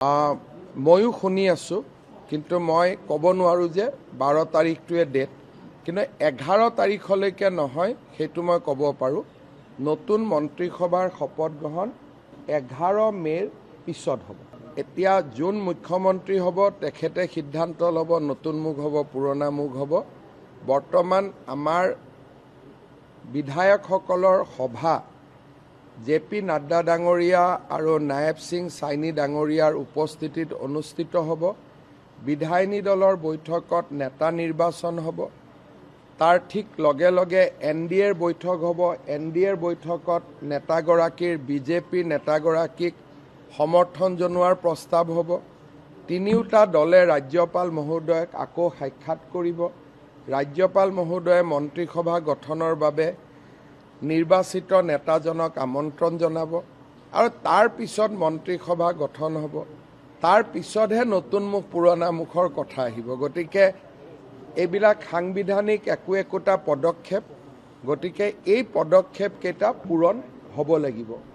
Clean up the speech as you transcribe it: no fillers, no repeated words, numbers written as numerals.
ময়ো শুনি আছোঁ, কিন্তু মই ক'ব নোৱাৰোঁ যে 12 তাৰিখটোৱে ডেট, কিন্তু 11 তাৰিখলৈকে নহয় সেইটো মই ক'ব পাৰোঁ। নতুন মন্ত্ৰীসভাৰ শপত গ্ৰহণ 11 মে'ৰ পিছত হ'ব। এতিয়া যোন মুখ্যমন্ত্ৰী হ'ব তেখেতে সিদ্ধান্ত ল'ব, নতুন মুখ হ'ব, পুৰণা মুখ হ'ব। বৰ্তমান আমাৰ বিধায়কসকলৰ সভা জে.পি. নাড্ডা ডাঙৰীয়া আৰু নায়েব সিং চাইনি ডাঙৰীয়াৰ উপস্থিতিত অনুষ্ঠিত হ'ব। বিধায়িনী দলৰ বৈঠকত নেতা নিৰ্বাচন হ'ব। তাৰ ঠিক লগে লগে NDAৰ বৈঠক হ'ব। NDAৰ বৈঠকত নেতাগৰাকীৰ বিজেপিৰ নেতাগৰাকীক সমৰ্থন জনোৱাৰ প্ৰস্তাৱ হ'ব। তিনিওটা দলে ৰাজ্যপাল মহোদয়ক আকৌ সাক্ষাৎ কৰিব। ৰাজ্যপাল মহোদয়ে মন্ত্ৰীসভা গঠনৰ বাবে নিৰ্বাচিত নেতাজনক আমন্ত্ৰণ জনাব আৰু তাৰ পিছত মন্ত্ৰীসভা গঠন হ'ব। তাৰ পিছতহে নতুন মুখ পুৰণা মুখৰ কথা আহিব। গতিকে এইবিলাক সাংবিধানিক একোটা পদক্ষেপ, গতিকে এই পদক্ষেপকেইটা পূৰণ হ'ব লাগিব।